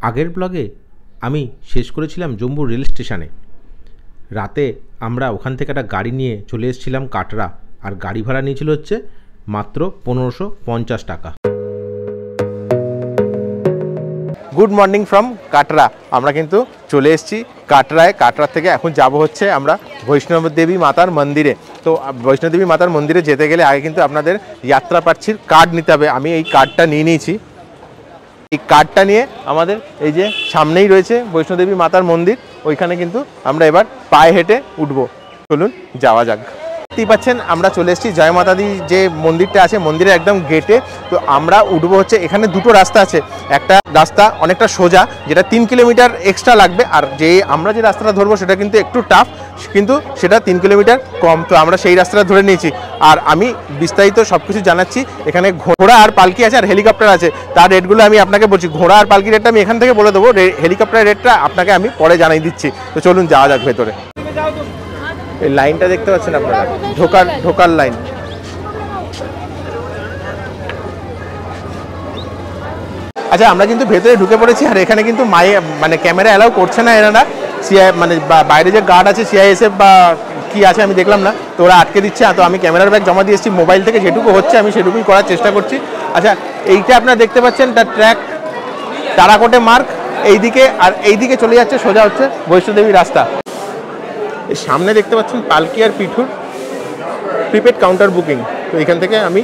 আগের ব্লগে আমি শেষ করেছিলাম জম্মু রেল স্টেশনে। রাতে আমরা ওখান থেকে একটা গাড়ি নিয়ে চলে এসেছিলাম কাটরা, আর গাড়ি ভাড়া নিয়েছিল হচ্ছে মাত্র 1550 টাকা। Good morning from Katra. আমরা কিন্তু চলে এসেছি কাটরায়। কাটরা থেকে এখন যাব হচ্ছে আমরা বৈষ্ণব দেবী মাতার মন্দিরে। তো বৈষ্ণব দেবী মাতার মন্দিরে যেতে গেলে আগে কিন্তু আপনাদের যাত্রা প্রার্থীর কার্ড নিতে হবে। আমি এই কার্ডটা নিয়ে নিয়েছি। এই কার্ডটা নিয়ে আমাদের এই যে সামনেই রয়েছে বৈষ্ণোদেবী মাতার মন্দির, ওইখানে কিন্তু আমরা এবার পায়ে হেঁটে উঠবো। চলুন যাওয়া যাক। দেখতেই পাচ্ছেন আমরা চলে এসেছি জয় মাতা দি যে মন্দিরটা আছে, মন্দিরের একদম গেটে। তো আমরা উঠবো হচ্ছে, এখানে দুটো রাস্তা আছে। একটা রাস্তা অনেকটা সোজা, যেটা 3 কিলোমিটার এক্সট্রা লাগবে, আর যে আমরা যে রাস্তাটা ধরবো সেটা কিন্তু একটু টাফ, কিন্তু সেটা 3 কিলোমিটার কম। তো আমরা সেই রাস্তাটা ধরে নিয়েছি। আর আমি বিস্তারিত সব কিছু জানাচ্ছি। এখানে ঘোড়া আর পালকি আছে, আর হেলিকপ্টার আছে। তার রেটগুলো আমি আপনাকে বলছি। ঘোড়া আর পালকি রেটটা আমি এখান থেকে বলে দেবো, হেলিকপ্টারের রেটটা আপনাকে আমি পরে জানিয়ে দিচ্ছি। তো চলুন যাওয়া যাক ভেতরে। এই লাইনটা দেখতে পাচ্ছেন আপনারা, ঢোকার লাইন। আচ্ছা, আমরা কিন্তু ভেতরে ঢুকে পড়েছি। আর এখানে কিন্তু মানে ক্যামেরা অ্যালাউ করছে না এনারা। মানে বাইরে যে গার্ড আছে, সিআইএসএফ বা কি আছে আমি দেখলাম না, তো ওরা আটকে দিচ্ছে। তো আমি ক্যামেরার ব্যাগ জমা দিয়ে এসেছি। মোবাইল থেকে যেটুকু হচ্ছে আমি সেটুকুই করার চেষ্টা করছি। আচ্ছা, এইটা আপনারা দেখতে পাচ্ছেন, তার ট্র্যাক তারাকোটে মার্ক এইদিকে, আর এইদিকে চলে যাচ্ছে সোজা হচ্ছে বৈষ্ণোদেবী রাস্তা। সামনে দেখতে পাচ্ছেন পালকি আর পিঠুর প্রিপেড কাউন্টার বুকিং। তো এখান থেকে আমি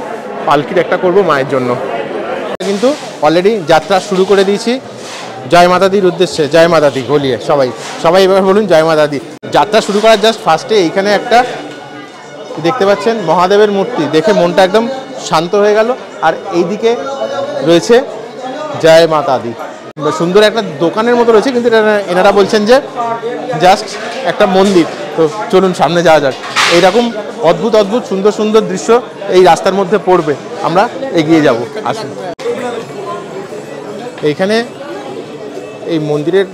পালকির একটা করব মায়ের জন্য। কিন্তু অলরেডি যাত্রা শুরু করে দিয়েছি জয় মাতা দির উদ্দেশ্যে। জয় মাতা দি বলিয়ে সবাই এবার বলুন জয় মাতা দি। যাত্রা শুরু করার জাস্ট ফার্স্টে এইখানে একটা দেখতে পাচ্ছেন মহাদেবের মূর্তি, দেখে মনটা একদম শান্ত হয়ে গেল। আর এইদিকে রয়েছে জয় মাতা দি, সুন্দর একটা দোকানের মতো রয়েছে, কিন্তু এনারা বলছেন যে জাস্ট একটা মন্দির। তো চলুন সামনে যাওয়া যাক। এইরকম অদ্ভুত সুন্দর দৃশ্য এই রাস্তার মধ্যে পড়বে, আমরা এগিয়ে যাব। আসুন, এইখানে এই মন্দিরের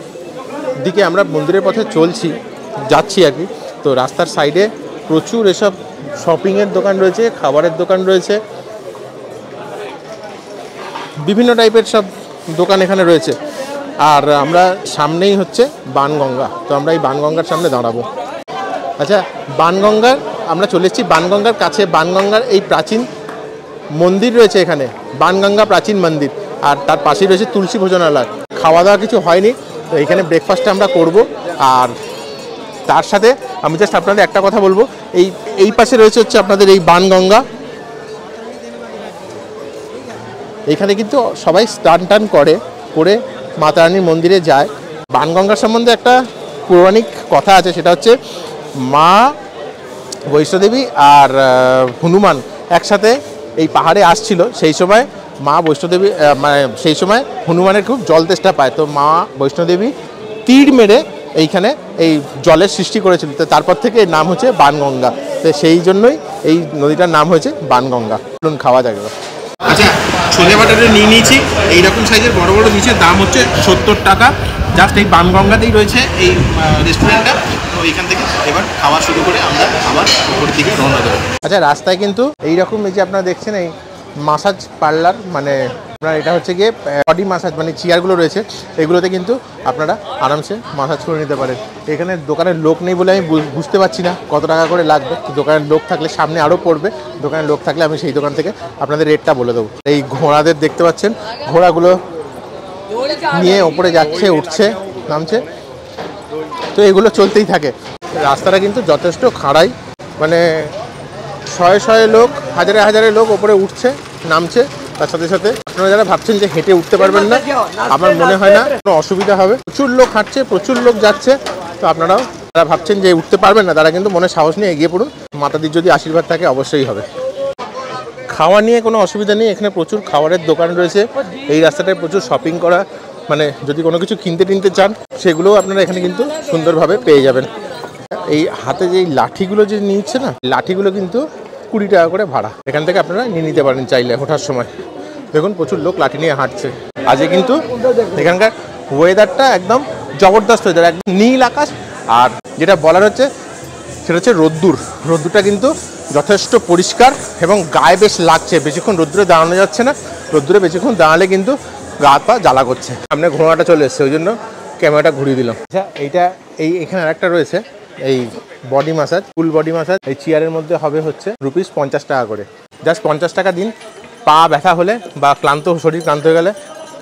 দিকে আমরা মন্দিরের পথে যাচ্ছি আর কি। তো রাস্তার সাইডে প্রচুর এসব শপিংয়ের দোকান রয়েছে, খাবারের দোকান রয়েছে, বিভিন্ন টাইপের সব দোকান এখানে রয়েছে। আর আমরা সামনেই হচ্ছে বানগঙ্গা। তো আমরা এই বানগঙ্গার সামনে দাঁড়াবো। আচ্ছা, বানগঙ্গার আমরা চলে এসেছি। বানগঙ্গার কাছে বানগঙ্গার এই প্রাচীন মন্দির রয়েছে, এখানে বানগঙ্গা প্রাচীন মন্দির। আর তার পাশেই রয়েছে তুলসী ভোজনালয়। খাওয়া দাওয়া কিছু হয়নি, তো এখানে ব্রেকফাস্টটা আমরা করব। আর তার সাথে আমি জাস্ট আপনাদের একটা কথা বলবো, এই পাশে রয়েছে হচ্ছে আপনাদের এই বানগঙ্গা। এখানে কিন্তু সবাই স্নান করে মাতা রানীর মন্দিরে যায়। বানগঙ্গার সম্বন্ধে একটা পৌরাণিক কথা আছে, সেটা হচ্ছে মা বৈষ্ণোদেবী আর হনুমান একসাথে এই পাহাড়ে আসছিল। সেই সময় মা বৈষ্ণোদেবী সেই সময় হনুমানের খুব জল তেষ্টা পায়। তো মা বৈষ্ণোদেবী তীর মেরে এইখানে এই জলের সৃষ্টি করেছিল। তো তারপর থেকে এর নাম হচ্ছে বানগঙ্গা। তো সেই জন্যই এই নদীটার নাম হয়েছে বানগঙ্গা। চলুন খাওয়া যাবে। আচ্ছা, ছোলে বাটাটা নিয়ে নিয়েছি। এইরকম সাইজের বড় নিচের দাম হচ্ছে 70 টাকা। জাস্ট এই বানগঙ্গাতেই রয়েছে এই রেস্টুরেন্টটা। তো এইখান থেকে এবার খাওয়া শুরু করে আমরা আবার উপরের দিকে রওনা দেবো। আচ্ছা, রাস্তায় কিন্তু এইরকম এই যে আপনারা দেখছেন এই মাসাজ পার্লার, মানে আপনার এটা হচ্ছে গিয়ে বডি মাসাজ, মানে চেয়ারগুলো রয়েছে, এগুলোতে কিন্তু আপনারা আরামসে মাসাজ করে নিতে পারেন। এখানে দোকানের লোক নেই বলে আমি বুঝতে পারছি না কত টাকা করে লাগবে। দোকানের লোক থাকলে সামনে আরও পড়বে। দোকানের লোক থাকলে আমি সেই দোকান থেকে আপনাদের রেটটা বলে দেবো। এই ঘোড়াদের দেখতে পাচ্ছেন, ঘোড়াগুলো নিয়ে ওপরে যাচ্ছে, উঠছে, নামছে। তো এগুলো চলতেই থাকে। রাস্তাটা কিন্তু যথেষ্ট খাড়াই, মানে শয়ে লোক, হাজারে লোক ওপরে উঠছে নামছে। তার সাথে সাথে আপনারা যারা ভাবছেন যে হেঁটে উঠতে পারবেন না, আমার মনে হয় না কোনো অসুবিধা হবে। প্রচুর লোক হাঁটছে, প্রচুর লোক যাচ্ছে। তো আপনারাও যারা ভাবছেন যে উঠতে পারবেন না, তারা কিন্তু মনে সাহস নিয়ে এগিয়ে পড়ুন। মাতাদির যদি আশীর্বাদ থাকে অবশ্যই হবে। খাওয়া নিয়ে কোনো অসুবিধা নেই, এখানে প্রচুর খাবারের দোকান রয়েছে। এই রাস্তাটায় প্রচুর শপিং করা, মানে যদি কোনো কিছু কিনতে চান সেগুলোও আপনারা এখানে কিন্তু সুন্দরভাবে পেয়ে যাবেন। এই হাতে যে লাঠিগুলো যে নিচ্ছে না, লাঠিগুলো কিন্তু 20 টাকা করে ভাড়া। এখান থেকে আপনারা নিয়ে নিতে পারেন চাইলে ওঠার সময়। দেখুন প্রচুর লোক লাঠি নিয়ে হাঁটছে। আজকে কিন্তু এখানকার ওয়েদারটা একদম জবরদস্ত ওয়েদার, একদম নীল আকাশ। আর যেটা বলার হচ্ছে সেটা হচ্ছে রোদ্দুরটা কিন্তু যথেষ্ট পরিষ্কার এবং গায়ে বেশ লাগছে। বেশিক্ষণ রোদ্দুরে দাঁড়ানো যাচ্ছে না। রোদ্দুরে বেশিক্ষণ দাঁড়ালে কিন্তু গা হাত পা জ্বালা করছে। সামনে ঘোড়াটা চলে এসছে, ওই জন্য ক্যামেরাটা ঘুরিয়ে দিলাম। আচ্ছা এইটা এখানে আরেকটা রয়েছে, এই body massage, full body massage. এই চেয়ারের মধ্যে হবে হচ্ছে ₹50 করে। জাস্ট 50 টাকা দিন। পা ব্যথা হলে বা শরীর ক্লান্ত হয়ে গেলে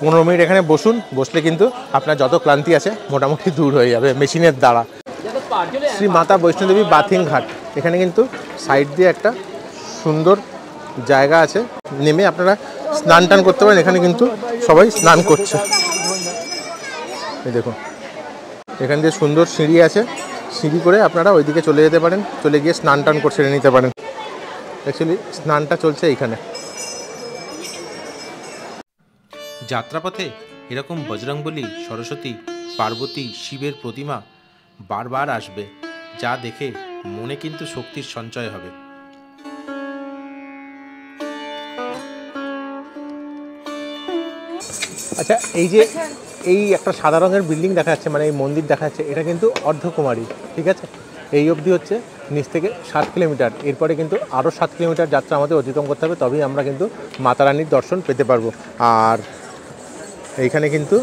15 মিনিট এখানে বসুন, বসলে কিন্তু আপনার যত ক্লান্তি আছে মোটামুটি দূর হয়ে যাবে মেশিনের দ্বারা। শ্রী মাতা বৈষ্ণোদেবী বাথিং ঘাট, এখানে কিন্তু সাইড দিয়ে একটা সুন্দর জায়গা আছে, নেমে আপনারা স্নান টান করতে পারেন। এখানে কিন্তু সবাই স্নান করছে, এই দেখুন এখান দিয়ে সুন্দর সিঁড়ি আছে, সিঁড়ি করে আপনারা ওইদিকে চলে যেতে পারেন, চলে গিয়ে স্নান টান করে সেরে নিতে পারেন। অ্যাকচুয়ালি স্নানটা চলছে এইখানে। যাত্রাপথে এরকম বজরংবলী, সরস্বতী, পার্বতী, শিবের প্রতিমা বারবার আসবে, যা দেখে মনে কিন্তু শক্তির সঞ্চয় হবে। আচ্ছা এই একটা সাদা রঙের বিল্ডিং দেখা যাচ্ছে, মানে এই মন্দির দেখা যাচ্ছে, এটা কিন্তু অর্ধকুমারী, ঠিক আছে। এই অবধি হচ্ছে নিচ থেকে 7 কিলোমিটার, এরপরে কিন্তু আরও 7 কিলোমিটার যাত্রা আমাদের অতিক্রম করতে হবে, তবেই আমরা কিন্তু মাতা রানীর দর্শন পেতে পারবো। আর এইখানে কিন্তু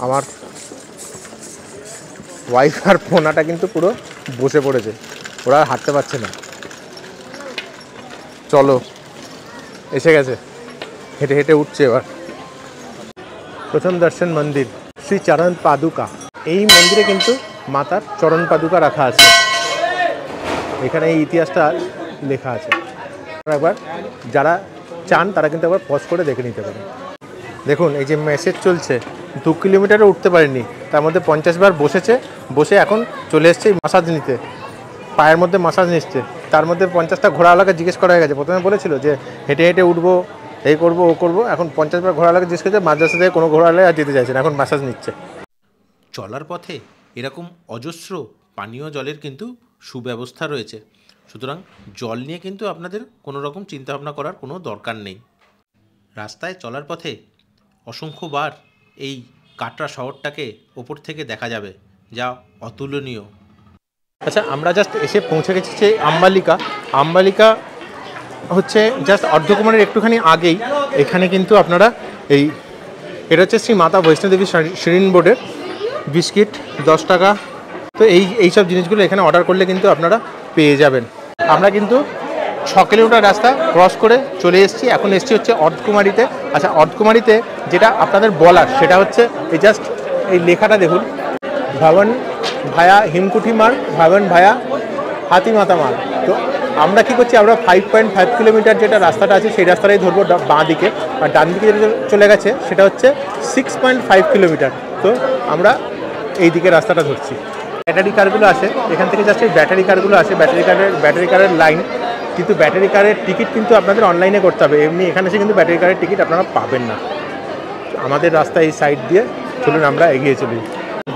আমার ওয়াইফ আর ফোনাটা কিন্তু পুরো বসে পড়েছে, ওরা আর হাঁটতে পারছে না। চলো, এসে গেছে, হেঁটে হেঁটে উঠছে এবার। প্রথম দর্শন মন্দির শ্রী চরণ পাদুকা। এই মন্দিরে কিন্তু মাতার চরণ পাদুকা রাখা আছে, এখানে এই ইতিহাসটা লেখা আছে। একবার যারা চান তারা কিন্তু একবার পজ করে দেখে নিতে পারেন। দেখুন এই যে মেসেজ চলছে, 2 কিলোমিটারও উঠতে পারেনি, তার মধ্যে 50 বার বসেছে, বসে এখন চলে এসছে মাসাজ নিতে, পায়ের মধ্যে মাসাজ নিচ্ছে। তার মধ্যে 50টা ঘোড়াওয়ালাকে জিজ্ঞেস করা হয়ে গেছে। প্রথমে বলেছিল যে হেঁটে হেঁটে উঠবো, এই করবো ও করবো, এখন 50 বার ঘোড়াওয়ালাকে জিজ্ঞেস করছে, মাদ্রাসা থেকে কোনো ঘোড়াওয়ালা আর যেতে চাইছে না, এখন মাসাজ নিচ্ছে। চলার পথে এরকম অজস্র পানীয় জলের কিন্তু সুব্যবস্থা রয়েছে, সুতরাং জল নিয়ে কিন্তু আপনাদের কোনো রকম চিন্তাভাবনা করার কোনো দরকার নেই। রাস্তায় চলার পথে অসংখ্যবার এই কাটরা শহরটাকে ওপর থেকে দেখা যাবে, যা অতুলনীয়। আচ্ছা আমরা জাস্ট এসে পৌঁছে গেছি যে আম্বালিকা হচ্ছে জাস্ট অর্ধকুমারের একটুখানি আগেই। এখানে কিন্তু আপনারা এটা হচ্ছে শ্রী মাতা বৈষ্ণোদেবী শিরিন বোর্ডের বিস্কিট 10 টাকা। তো এই সব জিনিসগুলো এখানে অর্ডার করলে কিন্তু আপনারা পেয়ে যাবেন। আমরা কিন্তু 6 কিলোমিটার রাস্তা ক্রস করে চলে এসেছি, এখন এসেছি হচ্ছে অর্ধকুমারীতে। আচ্ছা অর্ধকুমারীতে যেটা আপনাদের বলার সেটা হচ্ছে এই জাস্ট এই লেখাটা দেখুন, ভবন ভায়া হিমকুঠি মার্গ, ভবন ভায়া হাতিমাতা মার্গ। তো আমরা কী করছি, আমরা 5.5 কিলোমিটার যেটা রাস্তাটা আছে সেই রাস্তাটাই ধরবো বাঁ দিকে, আর ডান দিকে যেটা চলে গেছে সেটা হচ্ছে 6.5 কিলোমিটার। তো আমরা এই দিকে রাস্তাটা ধরছি। ব্যাটারি কারগুলো আসে এখান থেকে, জাস্ট এই ব্যাটারি কারগুলো আসে, ব্যাটারি কারের লাইন। কিন্তু ব্যাটারি কারের টিকিট কিন্তু আপনাদের অনলাইনে করতে হবে, এমনি এখানে এসে কিন্তু ব্যাটারি কারের টিকিট আপনারা পাবেন না। আমাদের রাস্তা এই সাইড দিয়ে, চলুন আমরা এগিয়ে চলি।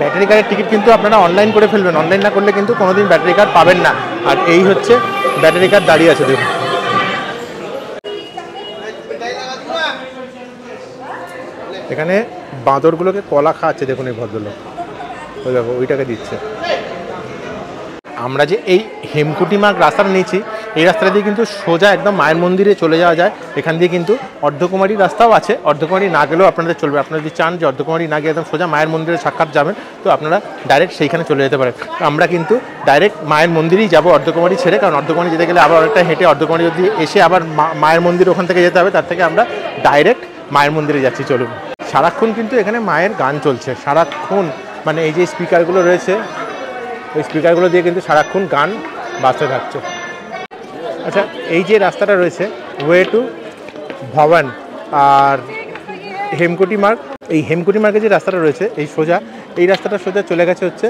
ব্যাটারি কারের টিকিট কিন্তু আপনারা অনলাইন করে ফেলবেন, অনলাইন না করলে কিন্তু কোনোদিন ব্যাটারি কার পাবেন না। আর এই হচ্ছে ব্যাটারি কার দাঁড়িয়ে আছে, দেখুন। এখানে বাঁদরগুলোকে কলা খাওয়াচ্ছে, দেখুন এই ভদ্রলোক, ওই দেখো ওইটাকে দিচ্ছে। আমরা যে এই হেমকুটি মার্গ রাস্তাটা নিয়েছি, এই রাস্তাটা দিয়ে কিন্তু সোজা একদম মায়ের মন্দিরে চলে যাওয়া যায়। এখান দিয়ে কিন্তু অর্ধকুমারী রাস্তাও আছে, অর্ধকুমারী না গেলেও আপনাদের চলবে। আপনারা যদি চান যে অর্ধকুমারী না গিয়ে একদম সোজা মায়ের মন্দিরে সাক্ষাৎ যাবেন, তো আপনারা ডাইরেক্ট সেইখানে চলে যেতে পারেন। আমরা কিন্তু ডাইরেক্ট মায়ের মন্দিরেই যাবো অর্ধকুমারী ছেড়ে, কারণ অর্ধকুমারী যেতে গেলে আবার অনেকটা হেঁটে অর্ধকুমারী যদি এসে আবার মায়ের মন্দির ওখান থেকে যেতে হবে, তার থেকে আমরা ডাইরেক্ট মায়ের মন্দিরে যাচ্ছি। চলুন। সারাক্ষণ কিন্তু এখানে মায়ের গান চলছে, সারাক্ষণ, মানে এই যে স্পিকারগুলো রয়েছে ওই স্পিকারগুলো দিয়ে কিন্তু সারাক্ষণ গান বাজতে থাকছে। আচ্ছা এই যে রাস্তাটা রয়েছে ওয়ে টু ভবন আর হেমকুটি মার্গ, এই হেমকুটি মার্গে যে রাস্তাটা রয়েছে এই রাস্তাটা সোজা চলে গেছে হচ্ছে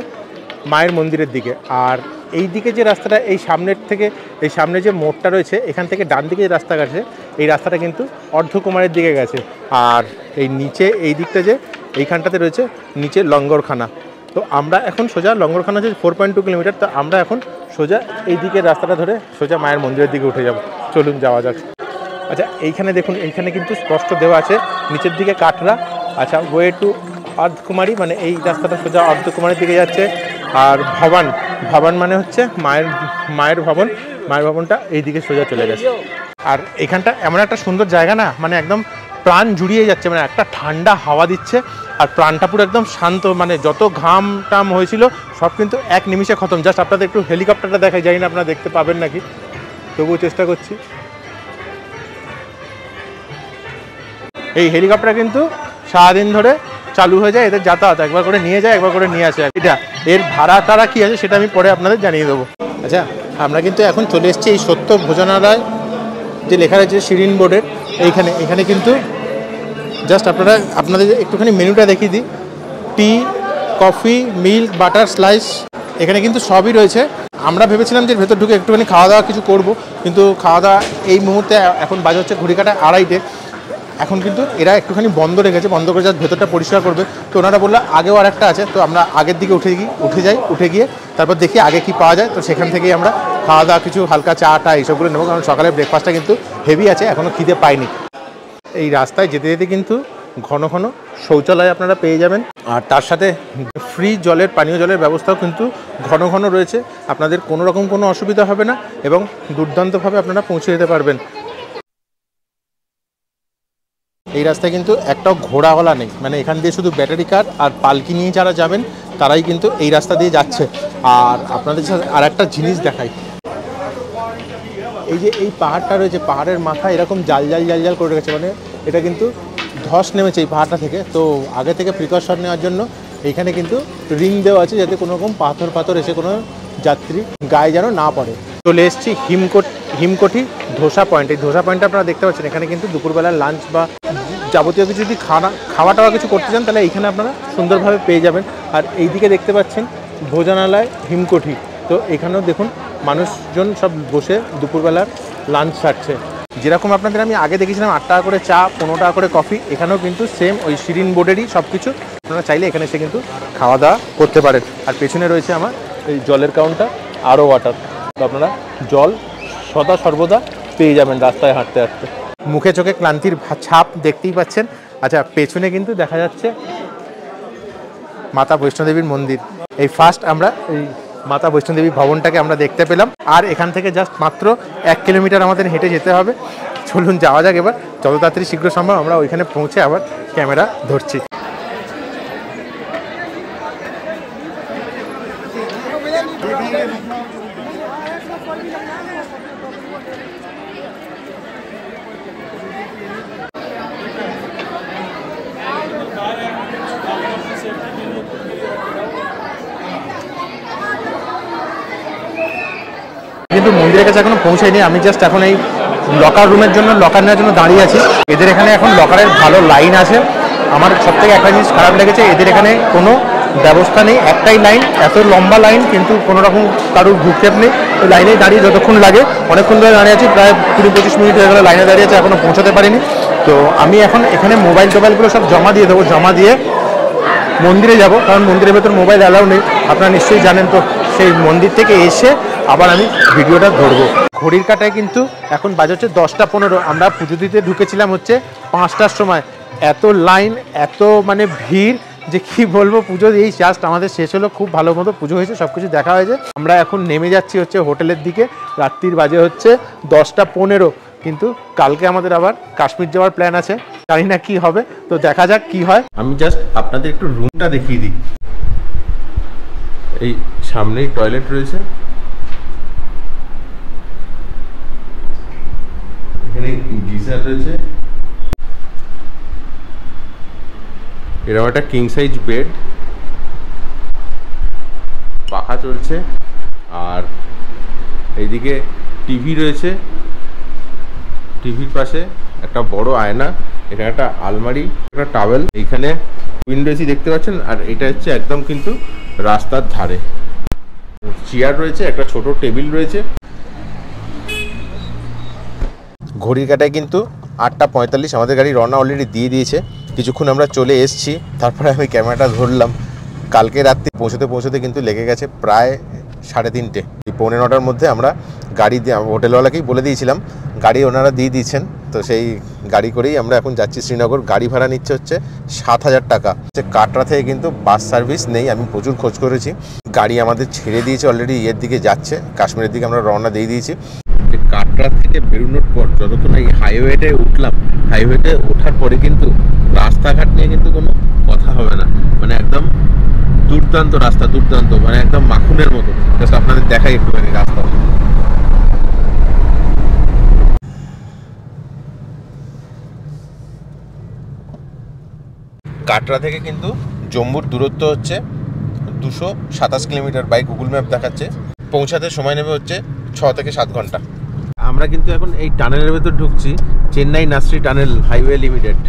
মায়ের মন্দিরের দিকে। আর এই দিকে যে রাস্তাটা, এই সামনের থেকে, এই সামনে যে মোড়টা রয়েছে এখান থেকে ডান দিকে যে রাস্তা গেছে, এই রাস্তাটা কিন্তু অর্ধকুমারের দিকে গেছে। আর এই নিচে এই দিকটা যে এইখানটাতে রয়েছে নিচে লঙ্গরখানা। তো আমরা এখন সোজা লঙ্গরখানা হচ্ছে 4.2 কিলোমিটার, তো আমরা এখন সোজা এই দিকের রাস্তাটা ধরে সোজা মায়ের মন্দিরের দিকে উঠে যাব। চলুন যাওয়া যাক। আচ্ছা এইখানে দেখুন, এইখানে কিন্তু স্পষ্ট দেওয়া আছে নিচের দিকে কাটরা। আচ্ছা ওয়ে টু অর্ধকুমারী, মানে এই রাস্তাটা সোজা অর্ধকুমারীর দিকে যাচ্ছে। আর ভবন মানে হচ্ছে মায়ের ভবন, মায়ের ভবনটা এই দিকে সোজা চলে গেছে। আর এখানটা এমন একটা সুন্দর জায়গা না, মানে একদম প্রাণ জুড়িয়ে যাচ্ছে, মানে একটা ঠান্ডা হাওয়া দিচ্ছে আর প্রাণটা পুরো একদম শান্ত, মানে যত ঘাম টাম হয়েছিল সব কিন্তু এক নিমিষে খতম। জাস্ট আপনাদের একটু হেলিকপ্টারটা দেখাই, জানি না আপনারা দেখতে পাবেন নাকি, তবুও চেষ্টা করছি। এই হেলিকপ্টার কিন্তু সারাদিন ধরে চালু হয়ে যায়, এদের যাতায়াত একবার করে নিয়ে যায় একবার করে নিয়ে আসে। এটা এর ভাড়া টাড়া কী আছে সেটা আমি পরে আপনাদের জানিয়ে দেবো। আচ্ছা, আমরা কিন্তু এখন চলে এসেছি এই সত্য ভোজনালয় যে লেখা রয়েছে শিরিন বোর্ডের এখানে কিন্তু জাস্ট আপনাদের একটুখানি মেনুটা দেখিয়ে দিই। টি, কফি, মিল্ক, বাটার, স্লাইস, এখানে কিন্তু সবই রয়েছে। আমরা ভেবেছিলাম যে ভেতর ঢুকে একটুখানি খাওয়া দাওয়া কিছু করব, কিন্তু খাওয়া দাওয়া এই মুহূর্তে এখন বাজে হচ্ছে ঘড়ি কাটা 2:30, এখন কিন্তু এরা একটুখানি বন্ধ রেখেছে, বন্ধ করে জাস্ট ভেতরটা পরিষ্কার করবে। তো ওনারা বললো আগেও আর একটা আছে, তো আমরা আগের দিকে উঠে গিয়ে তারপর দেখি আগে কি পাওয়া যায়। তো সেখান থেকেই আমরা খাওয়া দাওয়া কিছু হালকা চা টা এইসবগুলো নেবো, কারণ সকালের ব্রেকফাস্টটা কিন্তু হেভি আছে, এখনও খিদে পাইনি। এই রাস্তায় যেতে যেতে কিন্তু ঘন ঘন শৌচালয় আপনারা পেয়ে যাবেন, আর তার সাথে ফ্রি পানীয় জলের ব্যবস্থাও কিন্তু ঘন ঘন রয়েছে। আপনাদের কোনো রকম কোনো অসুবিধা হবে না এবং দুর্দান্তভাবে আপনারা পৌঁছে যেতে পারবেন। এই রাস্তায় কিন্তু একটাও ঘোড়াওয়ালা নেই, মানে এখান দিয়ে শুধু ব্যাটারি কার আর পালকি নিয়ে যারা যাবেন তারাই কিন্তু এই রাস্তা দিয়ে যাচ্ছে। আর আপনাদের সাথে আর একটা জিনিস দেখাই, এই যে এই পাহাড়টা রয়েছে, পাহাড়ের মাথা এরকম জাল করে রেখেছে, মানে এটা কিন্তু ধস নেমেছে এই পাহাড়টা থেকে। তো আগে থেকে প্রিকশন নেওয়ার জন্য এইখানে কিন্তু রিং দেওয়া আছে, যাতে কোনো রকম পাথর এসে কোনো যাত্রী গায়ে যেন না পড়ে। চলে এসেছি হিমকোটি ধোসা পয়েন্ট। এই ধোসা পয়েন্টটা আপনারা দেখতে পাচ্ছেন, এখানে কিন্তু দুপুরবেলার লাঞ্চ বা যাবতীয় কিছু যদি খাওয়া টাওয়া কিছু করতে চান তাহলে এইখানে আপনারা সুন্দরভাবে পেয়ে যাবেন। আর এই দিকে দেখতে পাচ্ছেন ভোজনালয় হিমকোটি, তো এখানেও দেখুন মানুষজন সব বসে দুপুরবেলার লাঞ্চ সারছে। যেরকম আপনাদের আমি আগে দেখেছিলাম 8 টাকা করে চা, 15 টাকা করে কফি, এখানেও কিন্তু সেম ওই শিরিন বোর্ডেরই সব কিছু। আপনারা চাইলে এখানে এসে কিন্তু খাওয়া দাওয়া করতে পারেন। আর পেছনে রয়েছে আমার এই জলের কাউন্টার, আরও ওয়াটার, তো আপনারা জল সর্বদা পেয়ে যাবেন রাস্তায় হাঁটতে হাঁটতে। মুখে চোখে ক্লান্তির ছাপ দেখতেই পাচ্ছেন। আচ্ছা, পেছনে কিন্তু দেখা যাচ্ছে মাতা বৈষ্ণোদেবীর মন্দির। এই ফার্স্ট আমরা এই মাতা বৈষ্ণোদেবী ভবনটাকে আমরা দেখতে পেলাম। আর এখান থেকে জাস্ট মাত্র 1 কিলোমিটার আমাদের হেঁটে যেতে হবে। চলুন যাওয়া যাক এবার, যত তাড়াতাড়ি শীঘ্র সম্ভব আমরা ওইখানে পৌঁছে আবার ক্যামেরা ধরছি। কিন্তু মন্দিরের কাছে এখনো পৌঁছায়নি। আমি জাস্ট এখন এই লকার রুমের জন্য লকার নেওয়ার জন্য দাঁড়িয়ে আছি। এদের এখানে এখন লকারের ভালো লাইন আছে। আমার সব থেকে একটা জিনিস খারাপ লেগেছে, এদের এখানে কোনো ব্যবস্থা নেই, একটাই লাইন, এত লম্বা লাইন কিন্তু কোনো রকম কারোর ভূক্ষেপ নেই। ওই লাইনে দাঁড়িয়ে যতক্ষণ লাগে, অনেকক্ষণ ধরে দাঁড়িয়ে আছি, প্রায় 20-25 মিনিট হয়ে গেলে লাইনে দাঁড়িয়ে আছে, এখনও পৌঁছাতে পারিনি। তো আমি এখন এখানে মোবাইলগুলো সব জমা দিয়ে দেবো, জমা দিয়ে মন্দিরে যাব, কারণ মন্দিরের ভেতর মোবাইল অ্যালাউ নেই, আপনারা নিশ্চয়ই জানেন। তো সেই মন্দির থেকে এসে আবার আমি ভিডিওটা ধরবো। ঘড়ির কাটায় কিন্তু এখন বাজে হচ্ছে 10টা 15। আমরা পুজো দিতে ঢুকেছিলাম হচ্ছে 5টার সময়। এত লাইন, এত মানে ভিড় যে কি বলবো। পুজো এই জাস্ট আমাদের শেষ হলো, খুব ভালো মতো পুজো হয়েছে, সব কিছু দেখা হয়েছে। আমরা এখন নেমে যাচ্ছি হচ্ছে হোটেলের দিকে। রাত্রির বাজে হচ্ছে 10টা 15, কিন্তু কালকে আমাদের আবার কাশ্মীর যাওয়ার প্ল্যান আছে, জানি না কি হবে, তো দেখা যাক কি হয়। আমি জাস্ট আপনাদের একটু রুমটা দেখিয়ে দিই। এই সামনেই টয়লেট রয়েছে, এখানে গিজার রয়েছে, এরকম একটা কিং সাইজ বেড, পাখা চলছে, আর এইদিকে টিভি রয়েছে, টিভির পাশে একটা বড় আয়না, এটা একটা আলমারি, একটা টাওয়েল, এইখানে উইন্ডো এসি দেখতে পাচ্ছেন। আর এটা হচ্ছে একদম কিন্তু রাস্তার ধারে। চেয়ার রয়েছে, একটা ছোট টেবিল রয়েছে। ঘড়ির কাটায় কিন্তু 8টা 45, আমাদের গাড়ি রওনা অলরেডি দিয়ে দিয়েছে। কিছুক্ষণ আমরা চলে এসেছি, তারপরে আমি ক্যামেরাটা ধরলাম। কালকে রাত্রি পৌঁছতে কিন্তু লেগে গেছে প্রায় 3:30। এই 9:45-র মধ্যে আমরা গাড়ি দিয়ে হোটেলওয়ালাকেই বলে দিয়েছিলাম, গাড়ি ওনারা দিয়ে দিয়েছেন। তো সেই গাড়ি করেই আমরা এখন যাচ্ছি শ্রীনগর। গাড়ি ভাড়া নিচ্ছে হচ্ছে 7,000 টাকা। কাটরা থেকে কিন্তু বাস সার্ভিস নেই, আমি প্রচুর খোঁজ করেছি। গাড়ি আমাদের ছেড়ে দিয়েছে অলরেডি, এর দিকে যাচ্ছে, কাশ্মীরের দিকে আমরা রওনা দিয়ে দিয়েছি। কাটরা কাটরা থেকে বেরোনোর পর যতক্ষণ এই হাইওয়েতে উঠলাম, হাইওয়েতে ওঠার পরে কিন্তু রাস্তাঘাট নিয়ে কিন্তু কোনো কথা হবে না, মানে একদম দুর্দান্ত রাস্তা, দুর্দান্ত, মানে একদম মাখনের মতো। জাস্ট আপনাদের দেখাই একটুখানি রাস্তা। কাটরা থেকে কিন্তু জম্মুর দূরত্ব হচ্ছে 227 কিলোমিটার বাই গুগল ম্যাপ দেখাচ্ছে। পৌঁছাতে সময় নেবে হচ্ছে 6 থেকে 7 ঘন্টা। আমরা কিন্তু এখন এই টানেলের ভেতর ঢুকছি, Chennai Nasri tunnel highway limited.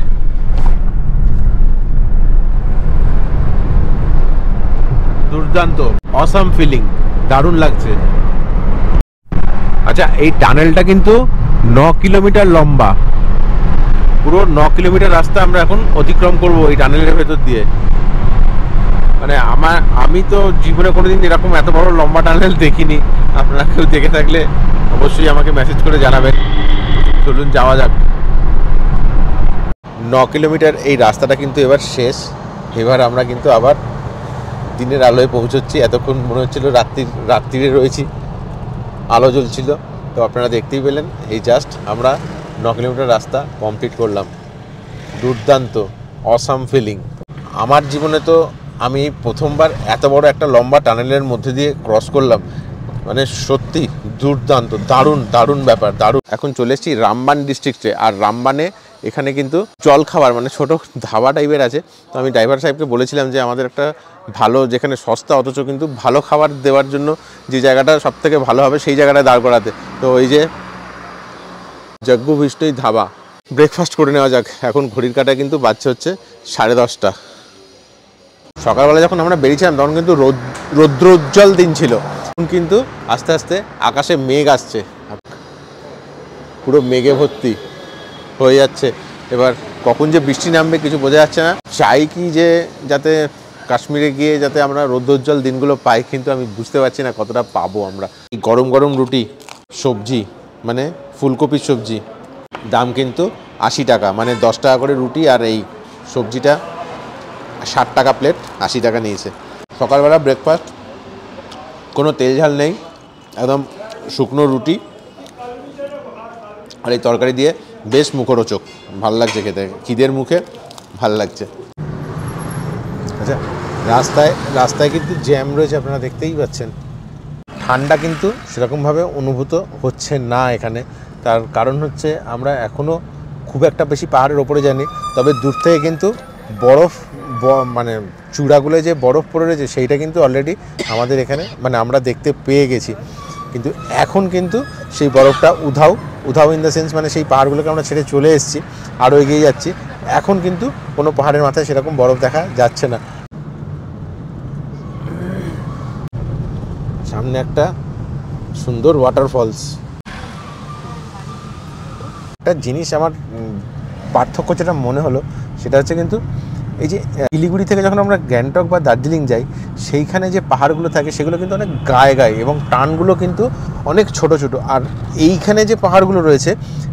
দুর্দান্ত, অসাম ফিলিং, দারুণ লাগছে। আচ্ছা, এই টানেলটা কিন্তু 9 কিলোমিটার লম্বা, পুরো 9 কিলোমিটার রাস্তা আমরা এখন অতিক্রম করব এই টানেলের ভেতর দিয়ে। মানে আমি তো জীবনে কোনোদিন এরকম এত বড় লম্বা টানেল দেখিনি। আপনারা কেউ দেখে থাকলে অবশ্যই আমাকে মেসেজ করে জানাবেন। চলুন যাওয়া যাক। 9 কিলোমিটার এই রাস্তাটা কিন্তু এবার শেষ। এবার আমরা কিন্তু আবার দিনের আলোয় পৌঁছচ্ছি। এতক্ষণ মনে হচ্ছিল রাত্রিরে রয়েছি, আলো জ্বলছিল। তো আপনারা দেখতেই পেলেন, এই জাস্ট আমরা 9 কিলোমিটার রাস্তা কমপ্লিট করলাম। দুর্দান্ত, অসাম ফিলিং। আমার জীবনে তো আমি প্রথমবার এত বড় একটা লম্বা টানেলের মধ্যে দিয়ে ক্রস করলাম, মানে সত্যি দুর্দান্ত, দারুণ দারুণ ব্যাপার, দারুণ। এখন চলে এসেছি রামবান ডিস্ট্রিক্টে। আর রামবানে এখানে কিন্তু জল খাবার মানে ছোট ধাবা টাইপের আছে। তো আমি ড্রাইভার সাহেবকে বলেছিলাম যে আমাদের একটা ভালো, যেখানে সস্তা অথচ কিন্তু ভালো খাবার দেওয়ার জন্য যে জায়গাটা সব থেকে ভালো হবে সেই জায়গাটায় দাঁড় করাতে। তো ওই যে যজ্ঞ বিষ্ণুই ধাবা। ব্রেকফাস্ট করে নেওয়া যাক। এখন ঘড়ির কাঁটায় কিন্তু বাজছে হচ্ছে 10:30। সকালবেলা যখন আমরা বেরিয়েছিলাম তখন কিন্তু রৌদ্রোজ্জ্বল দিন ছিল। এখন কিন্তু আস্তে আস্তে আকাশে মেঘ আসছে, পুরো মেঘে ভর্তি হয়ে যাচ্ছে। এবার কখন যে বৃষ্টি নামবে কিছু বোঝা যাচ্ছে না। চাই কি যে যাতে কাশ্মীরে গিয়ে যাতে আমরা রৌদ্রোজ্জ্বল দিনগুলো পাই, কিন্তু আমি বুঝতে পারছি না কতটা পাবো আমরা। গরম গরম রুটি, সবজি মানে ফুলকপির সবজি, দাম কিন্তু 80 টাকা, মানে 10 টাকা করে রুটি, আর এই সবজিটা 60 টাকা প্লেট, 80 টাকা নিয়েছে। সকালবেলা ব্রেকফাস্ট, কোনো তেল ঝাল নেই, একদম শুকনো রুটি আর এই তরকারি দিয়ে বেশ মুখরোচক, ভাল লাগছে খেতে, খিদের মুখে ভাল লাগছে। আচ্ছা, রাস্তায় কিন্তু জ্যাম রয়েছে, আপনারা দেখতেই পাচ্ছেন। ঠান্ডা কিন্তু সেরকমভাবে অনুভূত হচ্ছে না এখানে। তার কারণ হচ্ছে আমরা এখনও খুব একটা বেশি পাহাড়ের ওপরে যাইনি, তবে দূর থেকে কিন্তু বরফ, মানে চূড়াগুলো যে বরফ পড়ে রয়েছে সেইটা কিন্তু অলরেডি আমাদের এখানে মানে আমরা দেখতে পেয়ে গেছি। কিন্তু এখন কিন্তু সেই বরফটা উধাও ইন দ্য সেন্স, মানে সেই পাহাড়গুলোকে আমরা ছেড়ে চলে এসেছি, আরও এগিয়ে যাচ্ছি। এখন কিন্তু কোনো পাহাড়ের মাথায় সেরকম বরফ দেখা যাচ্ছে না। সামনে একটা সুন্দর ওয়াটারফলস। একটা জিনিস আমার পার্থক্য যেটা মনে হলো সেটা হচ্ছে কিন্তু এই যে শিলিগুড়ি থেকে যখন আমরা গ্যাংটক বা দার্জিলিং যাই, সেইখানে যে পাহাড়গুলো থাকে সেগুলো কিন্তু অনেক গায়ে এবং টানগুলো কিন্তু অনেক ছোট ছোট। আর এইখানে যে পাহাড়গুলো রয়েছে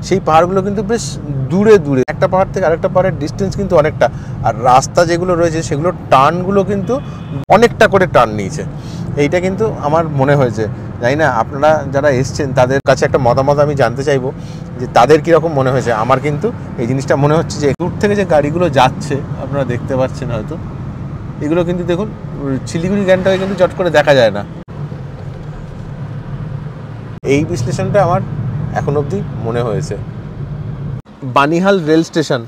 সেই পাহাড়গুলো কিন্তু বেশ দূরে, একটা পাহাড় থেকে আরেকটা পাহাড়ের ডিস্টেন্স কিন্তু অনেকটা। আর রাস্তা যেগুলো রয়েছে সেগুলোর টানগুলো কিন্তু অনেকটা করে টান নিয়েছে। এইটা কিন্তু আমার মনে হয়েছে। জানি না আপনারা যারা এসছেন তাদের কাছে একটা মতামত আমি জানতে চাইবো যে তাদের কীরকম মনে হয়েছে। আমার কিন্তু এই জিনিসটা মনে হচ্ছে যে দূর থেকে যে গাড়িগুলো যাচ্ছে আপনারা দেখতে পাচ্ছেন হয়তো, এগুলো কিন্তু দেখুন শিলিগুড়ি গ্যাংটকে কিন্তু চট করে দেখা যায় না। এই বিশ্লেষণটা আমার এখন অবধি মনে হয়েছে। বানিহাল রেল স্টেশন,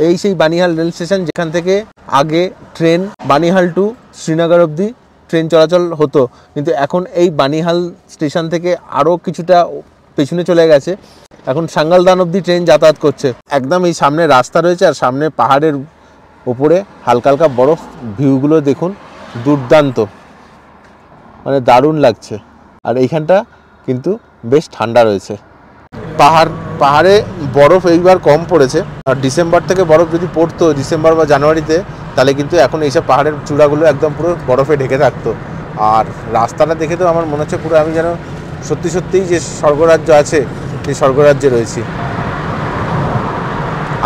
এই সেই বানিহাল রেল স্টেশন যেখান থেকে আগে ট্রেন বানিহাল টু শ্রীনগর অবধি ট্রেন চলাচল হতো, কিন্তু এখন এই বানিহাল স্টেশন থেকে আরও কিছুটা পেছনে চলে গেছে, এখন সাঙ্গালদান অবধি ট্রেন যাতায়াত করছে। একদম এই সামনে রাস্তা রয়েছে আর সামনে পাহাড়ের ওপরে হালকা হালকা বরফ, ভিউগুলো দেখুন দুর্দান্ত, মানে দারুণ লাগছে। আর এইখানটা কিন্তু বেশ ঠান্ডা রয়েছে। পাহাড়ে বরফ এইবার কম পড়েছে, আর ডিসেম্বর থেকে বরফ যদি পড়তো ডিসেম্বর বা জানুয়ারিতে, তাহলে কিন্তু এখন এইসব পাহাড়ের চূড়াগুলো একদম পুরো বরফে ঢেকে থাকতো। আর রাস্তাটা দেখে তো আমার মনে হচ্ছে পুরো আমি যেন সত্যিই যে স্বর্গরাজ্য আছে সেই স্বর্গরাজ্যে রয়েছি।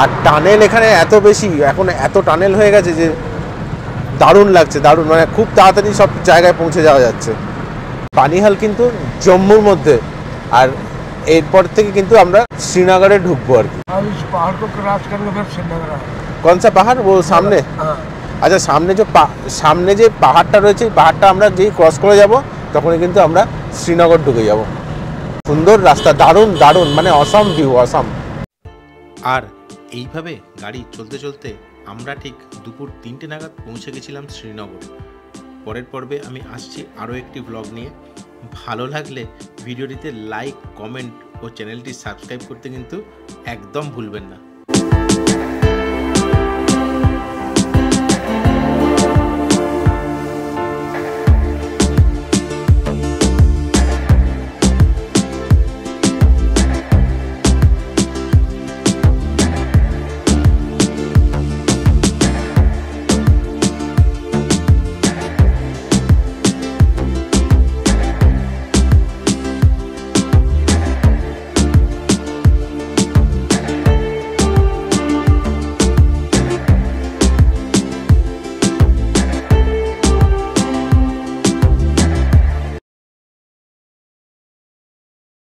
আর টানেল এখানে এত বেশি, এখন এত টানেল হয়ে গেছে যে দারুণ লাগছে, দারুণ, মানে খুব তাড়াতাড়ি সব জায়গায় পৌঁছে যাওয়া যাচ্ছে। বানিহাল কিন্তু জম্মুর মধ্যে, আর एरपर থেকে কিন্তু আমরা শ্রীনগরে ঢুকবো আর কি। अब इस पहाड़ को क्रॉस करके फिर श्रीनगर आए। कौन सा पहाड़ वो सामने? हाँ আচ্ছা সামনে যে পাহাড়টা রয়েছে এই পাহাড়টা আমরা যেই ক্রস করে যাব তখনই কিন্তু আমরা শ্রীনগর ঢুকে যাব। সুন্দর রাস্তা, দারুণ দারুণ, মানে অসম ভিউ, অসম। আর এইভাবে গাড়ি চলতে চলতে আমরা ঠিক দুপুর 3টে নাগাদ পৌঁছে গেছিলাম শ্রীনগর। পরের পর্বে আমি আসছি আরও একটি ব্লগ নিয়ে। ভালো লাগলে ভিডিওটিতে লাইক, কমেন্ট ও চ্যানেলটি সাবস্ক্রাইব করতে কিন্তু একদম ভুলবেন না।